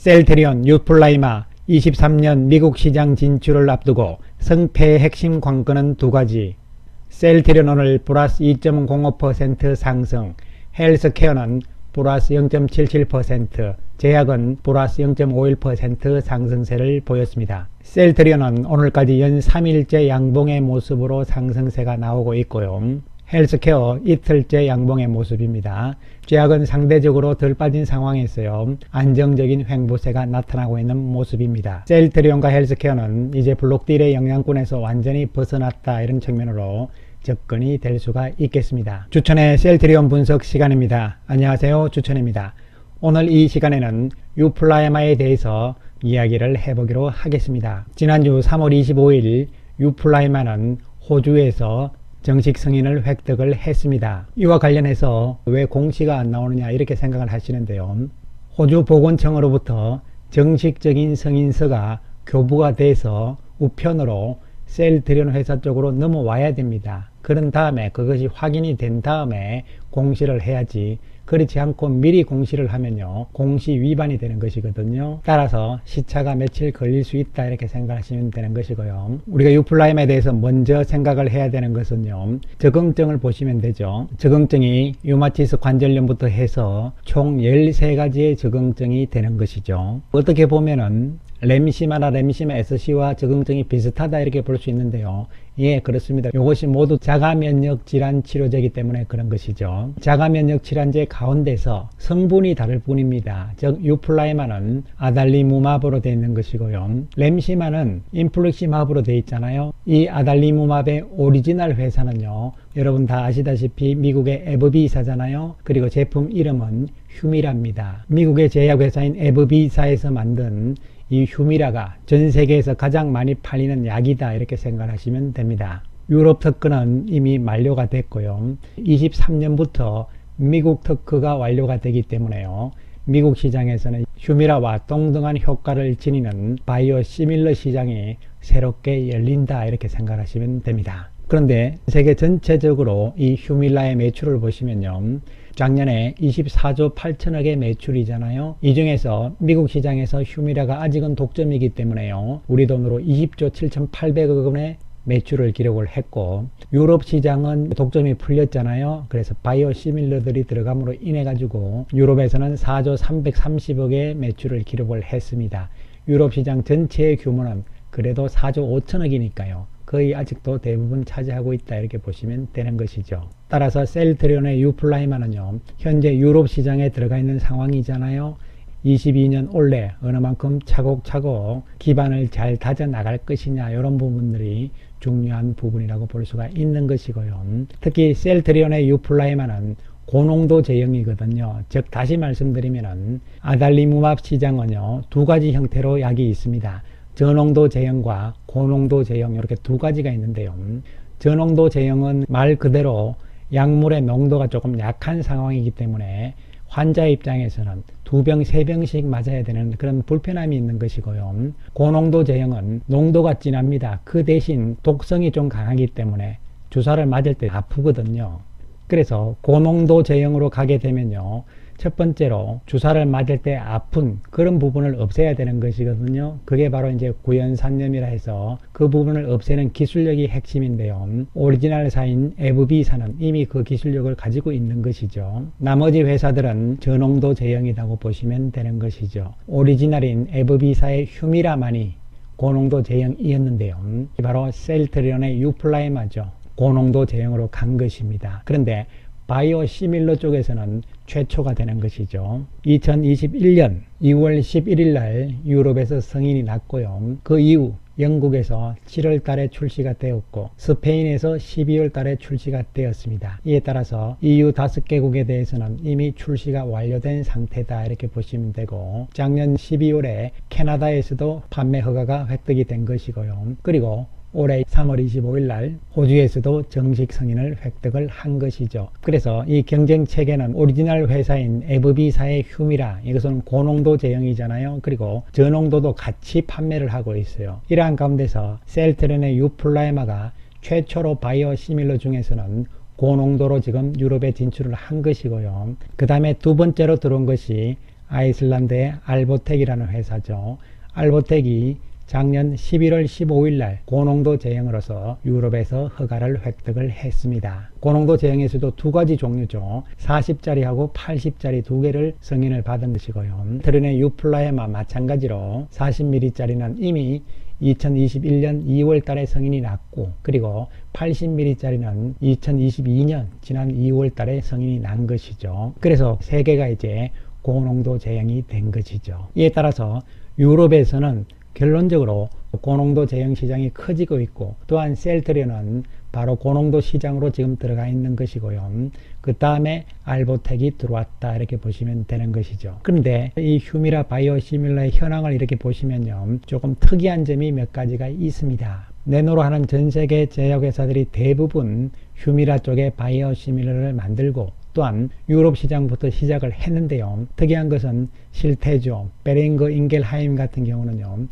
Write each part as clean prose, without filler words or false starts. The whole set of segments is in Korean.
셀트리온, 유플라이마 23년 미국 시장 진출을 앞두고 승패의 핵심 관건은 두 가지. 셀트리온 오늘 플러스 2.05% 상승, 헬스케어는 플러스 0.77%, 제약은 플러스 0.51% 상승세를 보였습니다. 셀트리온은 오늘까지 연 3일째 양봉의 모습으로 상승세가 나오고 있고요. 헬스케어 이틀째 양봉의 모습입니다. 제약은 상대적으로 덜 빠진 상황에서요, 안정적인 횡보세가 나타나고 있는 모습입니다. 셀트리온과 헬스케어는 이제 블록딜의 영향권에서 완전히 벗어났다, 이런 측면으로 접근이 될 수가 있겠습니다. 주천의 셀트리온 분석 시간입니다. 안녕하세요, 주천입니다. 오늘 이 시간에는 유플라이마에 대해서 이야기를 해보기로 하겠습니다. 지난주 3월 25일 유플라이마는 호주에서 정식 승인을 획득을 했습니다. 이와 관련해서 왜 공시가 안 나오느냐, 이렇게 생각을 하시는데요. 호주 보건청으로부터 정식적인 승인서가 교부가 돼서 우편으로 셀트리온 회사 쪽으로 넘어와야 됩니다. 그런 다음에 그것이 확인이 된 다음에 공시를 해야지, 그렇지 않고 미리 공시를 하면요, 공시 위반이 되는 것이거든요. 따라서 시차가 며칠 걸릴 수 있다, 이렇게 생각하시면 되는 것이고요. 우리가 유플라임에 대해서 먼저 생각을 해야 되는 것은요, 적응증을 보시면 되죠. 적응증이 유마티스 관절염부터 해서 총 13가지의 적응증이 되는 것이죠. 어떻게 보면은 램시마나 램시마 SC와 적응증이 비슷하다, 이렇게 볼 수 있는데요. 예, 그렇습니다. 이것이 모두 자가면역 질환 치료제이기 때문에 그런 것이죠. 자가면역 질환제 가운데서 성분이 다를 뿐입니다. 즉 유플라이마는 아달리무맙으로 되어 있는 것이고요. 램시마는 인플렉시맙으로 되어 있잖아요. 이 아달리무맙의 오리지널 회사는요, 여러분 다 아시다시피 미국의 에브비사잖아요. 그리고 제품 이름은 휴미라입니다. 미국의 제약회사인 에브비사에서 만든 이 휴미라가 전 세계에서 가장 많이 팔리는 약이다, 이렇게 생각하시면 됩니다. 유럽 특허는 이미 만료가 됐고요. 23년부터 미국 특허가 완료가 되기 때문에요, 미국 시장에서는 휴미라와 동등한 효과를 지니는 바이오시밀러 시장이 새롭게 열린다, 이렇게 생각하시면 됩니다. 그런데 세계 전체적으로 이 휴밀라의 매출을 보시면요, 작년에 24조 8천억의 매출이잖아요. 이 중에서 미국 시장에서 휴미라가 아직은 독점이기 때문에요, 우리 돈으로 20조 7,800억 원의 매출을 기록을 했고, 유럽 시장은 독점이 풀렸잖아요. 그래서 바이오시밀러들이 들어감으로 인해 가지고 유럽에서는 4조 330억의 매출을 기록을 했습니다. 유럽 시장 전체의 규모는 그래도 4조 5천억이니까요 거의 아직도 대부분 차지하고 있다, 이렇게 보시면 되는 것이죠. 따라서 셀트리온의 유플라이마는요, 현재 유럽 시장에 들어가 있는 상황이잖아요. 22년 올해 어느 만큼 차곡차곡 기반을 잘 다져 나갈 것이냐, 이런 부분들이 중요한 부분이라고 볼 수가 있는 것이고요. 특히 셀트리온의 유플라이마는 고농도 제형이거든요. 즉 다시 말씀드리면은 아달리무맙 시장은요, 두 가지 형태로 약이 있습니다. 저농도 제형과 고농도 제형, 이렇게 두 가지가 있는데요. 저농도 제형은 말 그대로 약물의 농도가 조금 약한 상황이기 때문에 환자 입장에서는 2병, 3병씩 맞아야 되는 그런 불편함이 있는 것이고요. 고농도 제형은 농도가 진합니다. 그 대신 독성이 좀 강하기 때문에 주사를 맞을 때 아프거든요. 그래서 고농도 제형으로 가게 되면요, 첫 번째로 주사를 맞을 때 아픈 그런 부분을 없애야 되는 것이거든요. 그게 바로 이제 구연산염이라 해서 그 부분을 없애는 기술력이 핵심인데요. 오리지널사인 에브비사는 이미 그 기술력을 가지고 있는 것이죠. 나머지 회사들은 저농도 제형이라고 보시면 되는 것이죠. 오리지널인 에브비사의 휴미라만이 고농도 제형이었는데요. 바로 셀트리온의 유플라이마죠. 고농도 제형으로 간 것입니다. 그런데 바이오시밀러 쪽에서는 최초가 되는 것이죠. 2021년 2월 11일 날 유럽에서 승인이 났고요. 그 이후 영국에서 7월 달에 출시가 되었고, 스페인에서 12월 달에 출시가 되었습니다. 이에 따라서 EU 5개국에 대해서는 이미 출시가 완료된 상태다, 이렇게 보시면 되고, 작년 12월에 캐나다에서도 판매 허가가 획득이 된 것이고요. 그리고 올해 3월 25일 날 호주에서도 정식 승인을 획득을 한 것이죠. 그래서 이 경쟁 체계는 오리지널 회사인 에브비사의 휴미라, 이것은 고농도 제형이잖아요. 그리고 저농도도 같이 판매를 하고 있어요. 이러한 가운데서 셀트리온의 유플라이마가 최초로 바이오시밀러 중에서는 고농도로 지금 유럽에 진출을 한 것이고요. 그 다음에 두 번째로 들어온 것이 아이슬란드의 알보텍이라는 회사죠. 알보텍이 작년 11월 15일 날 고농도 제형으로서 유럽에서 허가를 획득을 했습니다. 고농도 제형에서도 두 가지 종류죠. 40짜리하고 80짜리 두 개를 승인을 받은 것이고요. 트린의 유플라에마 마찬가지로 40ml짜리는 이미 2021년 2월 달에 승인이 났고, 그리고 80ml짜리는 2022년 지난 2월 달에 승인이 난 것이죠. 그래서 세 개가 이제 고농도 제형이 된 것이죠. 이에 따라서 유럽에서는 결론적으로 고농도 제형 시장이 커지고 있고, 또한 셀트리온은 바로 고농도 시장으로 지금 들어가 있는 것이고요. 그 다음에 알보텍이 들어왔다 이렇게 보시면 되는 것이죠. 그런데 이 휴미라 바이오시밀러의 현황을 이렇게 보시면요, 조금 특이한 점이 몇 가지가 있습니다. 내노로 하는 전 세계 제약회사들이 대부분 휴미라 쪽에 바이오시밀러를 만들고, 또한 유럽 시장부터 시작을 했는데요. 특이한 것은 실테조, 베링거 인겔하임 같은 경우는요,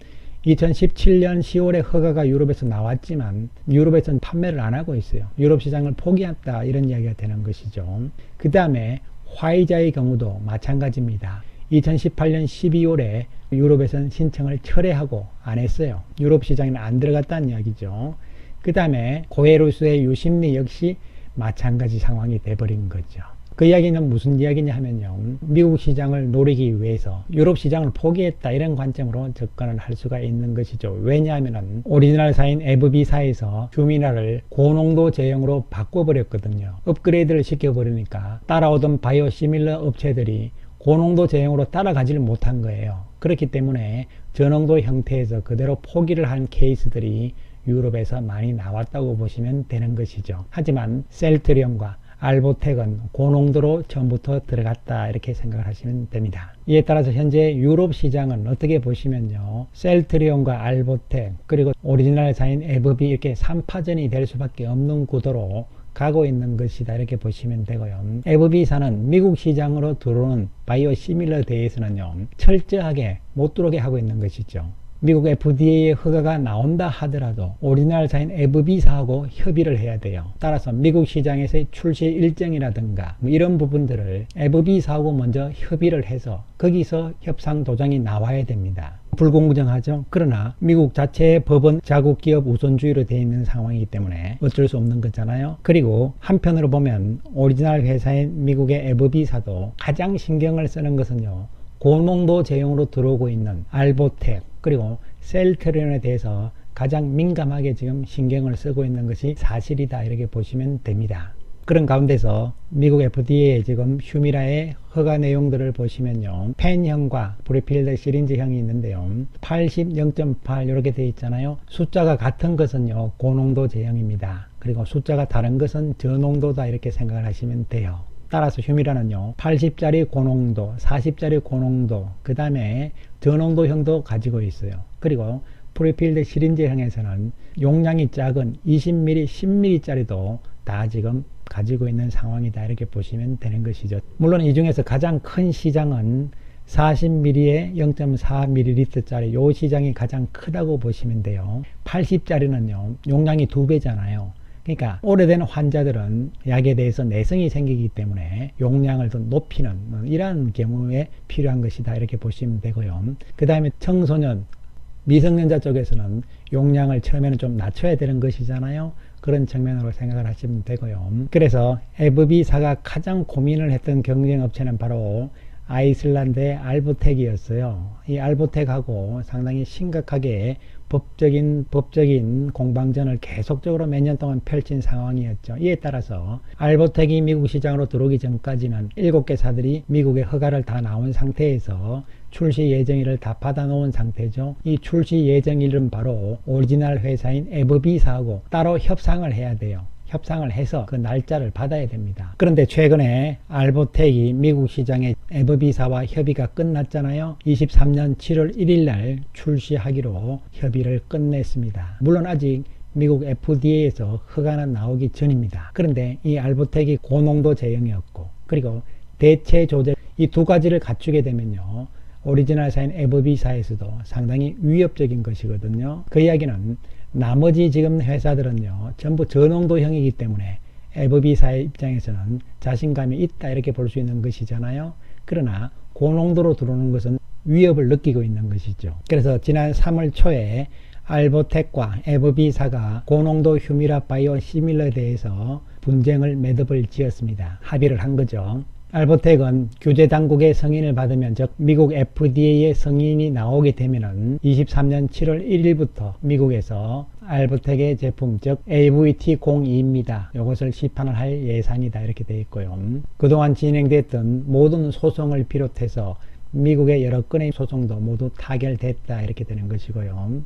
2017년 10월에 허가가 유럽에서 나왔지만 유럽에서는 판매를 안 하고 있어요. 유럽 시장을 포기했다 이런 이야기가 되는 것이죠. 그 다음에 화이자의 경우도 마찬가지입니다. 2018년 12월에 유럽에서는 신청을 철회하고 안 했어요. 유럽 시장에는 안 들어갔다는 이야기죠. 그 다음에 고에루스의 유심리 역시 마찬가지 상황이 돼버린 거죠. 그 이야기는 무슨 이야기냐 하면요, 미국 시장을 노리기 위해서 유럽 시장을 포기했다 이런 관점으로 접근을 할 수가 있는 것이죠. 왜냐하면 오리지널사인 에브비사에서 휴미라를 고농도 제형으로 바꿔버렸거든요. 업그레이드를 시켜버리니까 따라오던 바이오시밀러 업체들이 고농도 제형으로 따라가지를 못한 거예요. 그렇기 때문에 저농도 형태에서 그대로 포기를 한 케이스들이 유럽에서 많이 나왔다고 보시면 되는 것이죠. 하지만 셀트리온과 알보텍은 고농도로 처음부터 들어갔다 이렇게 생각을 하시면 됩니다. 이에 따라서 현재 유럽 시장은 어떻게 보시면요, 셀트리온과 알보텍 그리고 오리지널사인 에브비 이렇게 3파전이 될 수밖에 없는 구도로 가고 있는 것이다 이렇게 보시면 되고요. 에브비사는 미국 시장으로 들어오는 바이오시밀러에 대해서는요, 철저하게 못 들어오게 하고 있는 것이죠. 미국 FDA의 허가가 나온다 하더라도 오리지널사인 에브비사하고 협의를 해야 돼요. 따라서 미국 시장에서의 출시 일정이라든가 이런 부분들을 에브비사하고 먼저 협의를 해서 거기서 협상 도장이 나와야 됩니다. 불공정하죠. 그러나 미국 자체의 법은 자국 기업 우선주의로 되어 있는 상황이기 때문에 어쩔 수 없는 거잖아요. 그리고 한편으로 보면 오리지널 회사인 미국의 에브비사도 가장 신경을 쓰는 것은요, 고농도 제형으로 들어오고 있는 알보텍 그리고 셀트리온에 대해서 가장 민감하게 지금 신경을 쓰고 있는 것이 사실이다 이렇게 보시면 됩니다. 그런 가운데서 미국 FDA의 지금 휴미라의 허가 내용들을 보시면요, 펜형과 프리필드 시린지형이 있는데요, 80, 0.8 이렇게 되어 있잖아요. 숫자가 같은 것은요 고농도 제형입니다. 그리고 숫자가 다른 것은 저농도다 이렇게 생각을 하시면 돼요. 따라서 휴미라는요 80짜리 고농도, 40짜리 고농도, 그 다음에 저농도형도 가지고 있어요. 그리고 프리필드 시린지형에서는 용량이 작은 20ml, 10ml짜리도 다 지금 가지고 있는 상황이다 이렇게 보시면 되는 것이죠. 물론 이 중에서 가장 큰 시장은 40ml에 0.4ml짜리 요 시장이 가장 크다고 보시면 돼요. 80짜리는요 용량이 2배잖아요. 그러니까 오래된 환자들은 약에 대해서 내성이 생기기 때문에 용량을 더 높이는 이러한 경우에 필요한 것이다 이렇게 보시면 되고요. 그 다음에 청소년, 미성년자 쪽에서는 용량을 처음에는 좀 낮춰야 되는 것이잖아요. 그런 측면으로 생각을 하시면 되고요. 그래서 에브비사가 가장 고민을 했던 경쟁업체는 바로 아이슬란드의 알보텍이었어요. 이 알보텍하고 상당히 심각하게 법적인 공방전을 계속적으로 몇 년 동안 펼친 상황이었죠. 이에 따라서 알보텍이 미국 시장으로 들어오기 전까지는 7개사들이 미국의 허가를 다 나온 상태에서 출시 예정일을 다 받아놓은 상태죠. 이 출시 예정일은 바로 오리지널 회사인 에브비사하고 따로 협상을 해야 돼요. 협상을 해서 그 날짜를 받아야 됩니다. 그런데 최근에 알보텍이 미국 시장의 에브비사와 협의가 끝났잖아요. 23년 7월 1일 날 출시하기로 협의를 끝냈습니다. 물론 아직 미국 FDA에서 허가는 나오기 전입니다. 그런데 이 알보텍이 고농도 제형이었고 그리고 대체 조제 이 두 가지를 갖추게 되면요, 오리지널사인 에브비사에서도 상당히 위협적인 것이거든요. 그 이야기는 나머지 지금 회사들은요 전부 저농도형이기 때문에 에브비사의 입장에서는 자신감이 있다 이렇게 볼 수 있는 것이잖아요. 그러나 고농도로 들어오는 것은 위협을 느끼고 있는 것이죠. 그래서 지난 3월 초에 알보텍과 에브비사가 고농도 휴미라 바이오시밀러에 대해서 분쟁을 매듭을 지었습니다. 합의를 한 거죠. 알보텍은 규제 당국의 승인을 받으면, 즉 미국 FDA의 승인이 나오게 되면은 23년 7월 1일부터 미국에서 알보텍의 제품, 즉 AVT02입니다. 이것을 시판을 할 예상이다, 이렇게 되어 있고요. 그동안 진행됐던 모든 소송을 비롯해서 미국의 여러 건의 소송도 모두 타결됐다, 이렇게 되는 것이고요.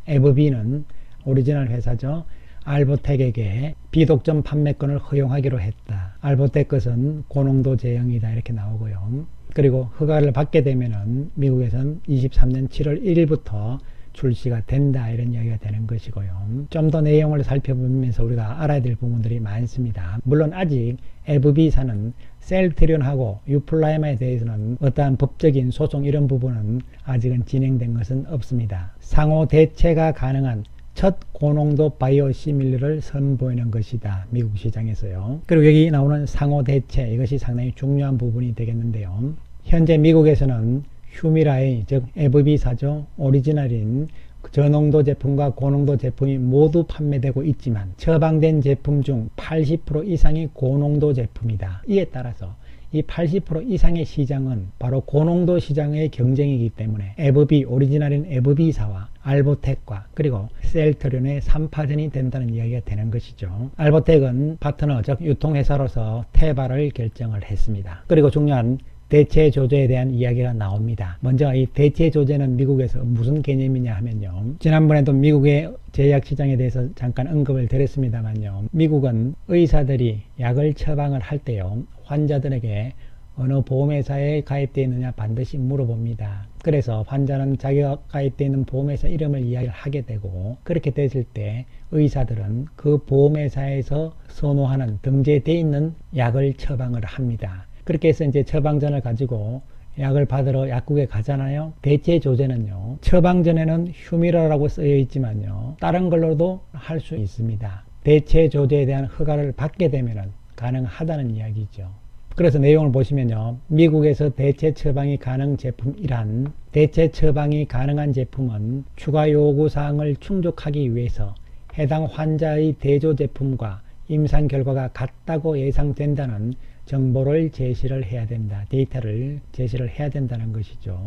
에브비는 오리지널 회사죠. 알보텍에게 비독점 판매권을 허용하기로 했다. 알보텍 것은 고농도 제형이다, 이렇게 나오고요. 그리고 허가를 받게 되면은 미국에선 23년 7월 1일부터 출시가 된다, 이런 이야기가 되는 것이고요. 좀 더 내용을 살펴보면서 우리가 알아야 될 부분들이 많습니다. 물론 아직 에브비사는 셀트리온하고 유플라이마에 대해서는 어떠한 법적인 소송 이런 부분은 아직은 진행된 것은 없습니다. 상호 대체가 가능한 첫 고농도 바이오시밀러를 선보이는 것이다, 미국 시장에서요. 그리고 여기 나오는 상호 대체, 이것이 상당히 중요한 부분이 되겠는데요. 현재 미국에서는 휴미라의, 즉 에브비사죠, 오리지널인 저농도 제품과 고농도 제품이 모두 판매되고 있지만 처방된 제품 중 80% 이상이 고농도 제품이다. 이에 따라서 이 80% 이상의 시장은 바로 고농도 시장의 경쟁이기 때문에 에브비, 오리지널인 에브비사와 알보텍과 그리고 셀트리온의 3파전이 된다는 이야기가 되는 것이죠. 알보텍은 파트너, 즉 유통회사로서 퇴발을 결정을 했습니다. 그리고 중요한 대체 조제에 대한 이야기가 나옵니다. 먼저 이 대체 조제는 미국에서 무슨 개념이냐 하면요, 지난번에도 미국의 제약시장에 대해서 잠깐 언급을 드렸습니다만요, 미국은 의사들이 약을 처방을 할 때요, 환자들에게 어느 보험회사에 가입되어 있느냐 반드시 물어봅니다. 그래서 환자는 자기가 가입되어 있는 보험회사 이름을 이야기를 하게 되고, 그렇게 됐을 때 의사들은 그 보험회사에서 선호하는 등재되어 있는 약을 처방을 합니다. 그렇게 해서 이제 처방전을 가지고 약을 받으러 약국에 가잖아요. 대체 조제는요, 처방전에는 휴미라라고 쓰여 있지만요, 다른 걸로도 할 수 있습니다. 대체 조제에 대한 허가를 받게 되면 가능하다는 이야기죠. 그래서 내용을 보시면요, 미국에서 대체 처방이 가능 제품이란, 대체 처방이 가능한 제품은 추가 요구사항을 충족하기 위해서 해당 환자의 대조 제품과 임상 결과가 같다고 예상된다는 정보를 제시를 해야 된다. 데이터를 제시를 해야 된다는 것이죠.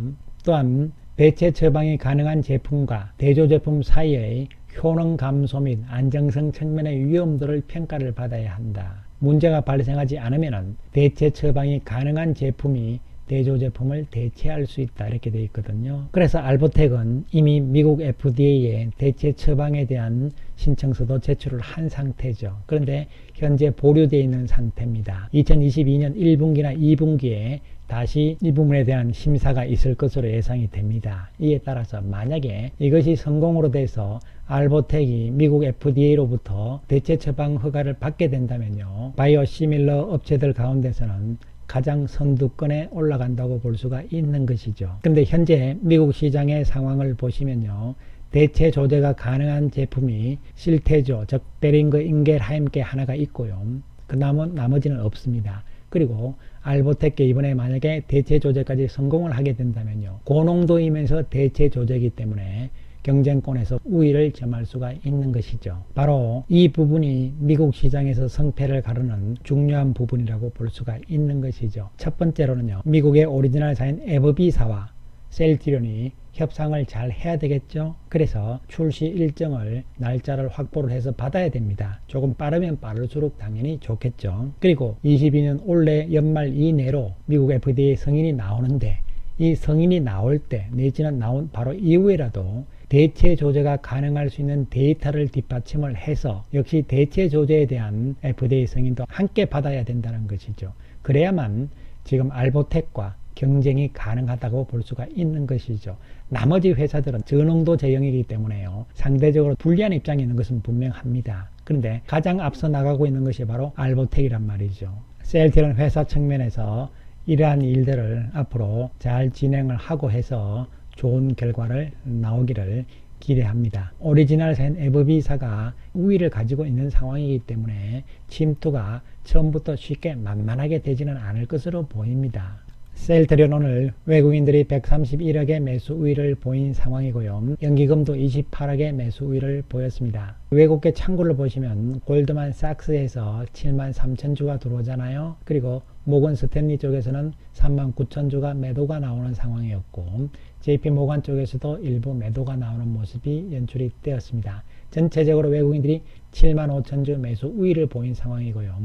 또한 대체 처방이 가능한 제품과 대조 제품 사이의 효능 감소 및 안정성 측면의 위험도를 평가를 받아야 한다. 문제가 발생하지 않으면 대체 처방이 가능한 제품이 대조 제품을 대체할 수 있다, 이렇게 되어 있거든요. 그래서 알보텍은 이미 미국 FDA에 대체 처방에 대한 신청서도 제출을 한 상태죠. 그런데 현재 보류되어 있는 상태입니다. 2022년 1분기나 2분기에 다시 이 부분에 대한 심사가 있을 것으로 예상이 됩니다. 이에 따라서 만약에 이것이 성공으로 돼서 알보텍이 미국 FDA로부터 대체 처방 허가를 받게 된다면요, 바이오시밀러 업체들 가운데서는 가장 선두권에 올라간다고 볼 수가 있는 것이죠. 그런데 현재 미국 시장의 상황을 보시면요, 대체 조제가 가능한 제품이 실테조, 즉 베링거 인겔하임께 하나가 있고요, 그 나머지는 없습니다. 그리고 알보텍게 이번에 만약에 대체 조제까지 성공을 하게 된다면요, 고농도이면서 대체 조제이기 때문에 경쟁권에서 우위를 점할 수가 있는 것이죠. 바로 이 부분이 미국 시장에서 성패를 가르는 중요한 부분이라고 볼 수가 있는 것이죠. 첫 번째로는요, 미국의 오리지널사인 에브비사와 셀트리온이 협상을 잘 해야 되겠죠. 그래서 출시 일정을, 날짜를 확보를 해서 받아야 됩니다. 조금 빠르면 빠를수록 당연히 좋겠죠. 그리고 22년 올해 연말 이내로 미국 FDA 승인이 나오는데, 이 승인이 나올 때 내지는 나온 바로 이후에라도 대체 조제가 가능할 수 있는 데이터를 뒷받침을 해서 역시 대체 조제에 대한 FDA 승인도 함께 받아야 된다는 것이죠. 그래야만 지금 알보텍과 경쟁이 가능하다고 볼 수가 있는 것이죠. 나머지 회사들은 저농도 제형이기 때문에요, 상대적으로 불리한 입장에 있는 것은 분명합니다. 그런데 가장 앞서 나가고 있는 것이 바로 알보텍이란 말이죠. 셀트리온 회사 측면에서 이러한 일들을 앞으로 잘 진행을 하고 해서 좋은 결과를 나오기를 기대합니다. 오리지널사인 에브비사가 우위를 가지고 있는 상황이기 때문에 침투가 처음부터 쉽게 만만하게 되지는 않을 것으로 보입니다. 셀트리온 오늘 외국인들이 131억의 매수 우위를 보인 상황이고요. 연기금도 28억의 매수 우위를 보였습니다. 외국계 창구를 보시면 골드만삭스에서 7만 3천 주가 들어오잖아요. 그리고 모건 스탠리 쪽에서는 3만 9천 주가 매도가 나오는 상황이었고 JP 모건 쪽에서도 일부 매도가 나오는 모습이 연출이 되었습니다. 전체적으로 외국인들이 7만 5천 주 매수 우위를 보인 상황이고요.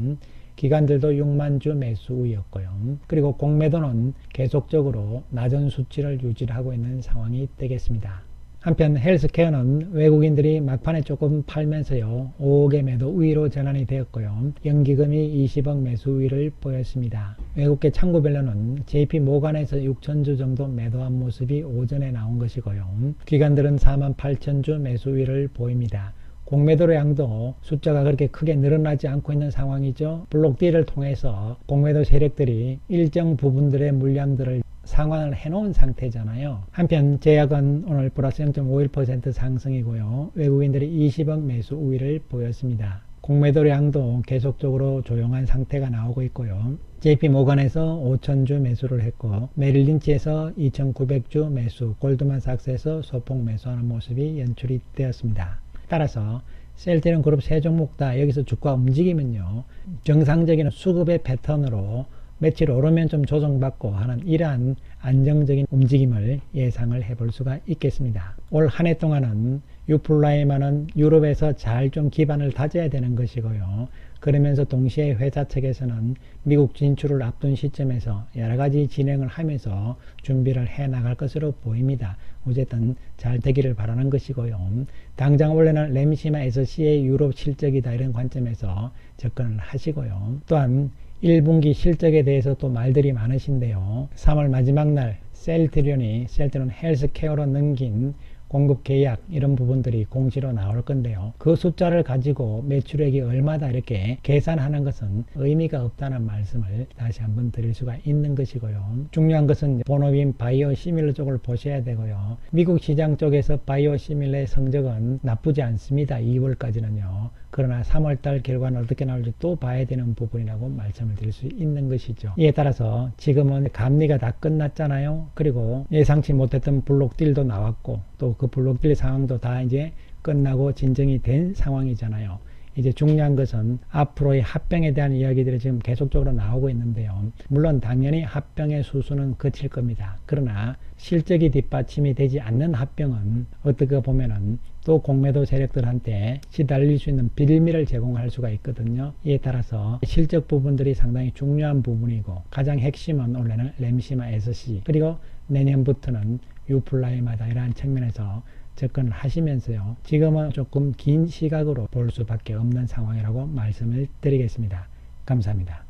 기관들도 6만 주 매수 우위였고요. 그리고 공매도는 계속적으로 낮은 수치를 유지하고 있는 상황이 되겠습니다. 한편 헬스케어는 외국인들이 막판에 조금 팔면서요 5억의 매도 우위로 전환이 되었고요. 연기금이 20억 매수 우위를 보였습니다. 외국계 창구별로는 JP 모간에서 6천 주 정도 매도한 모습이 오전에 나온 것이고요. 기관들은 4만 8천 주 매수 우위를 보입니다. 공매도의 양도 숫자가 그렇게 크게 늘어나지 않고 있는 상황이죠. 블록딜을 통해서 공매도 세력들이 일정 부분들의 물량들을 상환을 해놓은 상태잖아요. 한편 제약은 오늘 플러스 0.51% 상승이고요. 외국인들이 20억 매수 우위를 보였습니다. 공매도량도 계속적으로 조용한 상태가 나오고 있고요. JP 모건에서 5,000주 매수를 했고 메릴린치에서 2,900주 매수, 골드만삭스에서 소폭 매수하는 모습이 연출이 되었습니다. 따라서 셀트리온 그룹 세 종목 다 여기서 주가 움직이면요 정상적인 수급의 패턴으로 며칠 오르면 좀 조정받고 하는 이러한 안정적인 움직임을 예상을 해볼 수가 있겠습니다. 올 한 해 동안은 유플라이마는 유럽에서 잘 좀 기반을 다져야 되는 것이고요. 그러면서 동시에 회사 측에서는 미국 진출을 앞둔 시점에서 여러가지 진행을 하면서 준비를 해 나갈 것으로 보입니다. 어쨌든 잘 되기를 바라는 것이고요. 당장 원래는 램시마 SC의 유럽 실적이다 이런 관점에서 접근을 하시고요. 또한 1분기 실적에 대해서 또 말들이 많으신데요. 3월 마지막 날 셀트리온 헬스케어로 넘긴 공급 계약 이런 부분들이 공시로 나올 건데요. 그 숫자를 가지고 매출액이 얼마다 이렇게 계산하는 것은 의미가 없다는 말씀을 다시 한번 드릴 수가 있는 것이고요. 중요한 것은 본업인 바이오 시밀러 쪽을 보셔야 되고요. 미국 시장 쪽에서 바이오 시밀러의 성적은 나쁘지 않습니다. 2월까지는요. 그러나 3월달 결과는 어떻게 나올지 또 봐야 되는 부분이라고 말씀을 드릴 수 있는 것이죠. 이에 따라서 지금은 감리가 다 끝났잖아요. 그리고 예상치 못했던 블록딜도 나왔고 또 그 블록딜 상황도 다 이제 끝나고 진정이 된 상황이잖아요. 이제 중요한 것은 앞으로의 합병에 대한 이야기들이 지금 계속적으로 나오고 있는데요. 물론 당연히 합병의 수수는 그칠 겁니다. 그러나 실적이 뒷받침이 되지 않는 합병은 어떻게 보면은 또 공매도 세력들한테 시달릴 수 있는 빌미를 제공할 수가 있거든요. 이에 따라서 실적 부분들이 상당히 중요한 부분이고 가장 핵심은 원래는 램시마 SC 그리고 내년부터는 유플라이마다 이러한 측면에서 접근을 하시면서요. 지금은 조금 긴 시각으로 볼 수밖에 없는 상황이라고 말씀을 드리겠습니다. 감사합니다.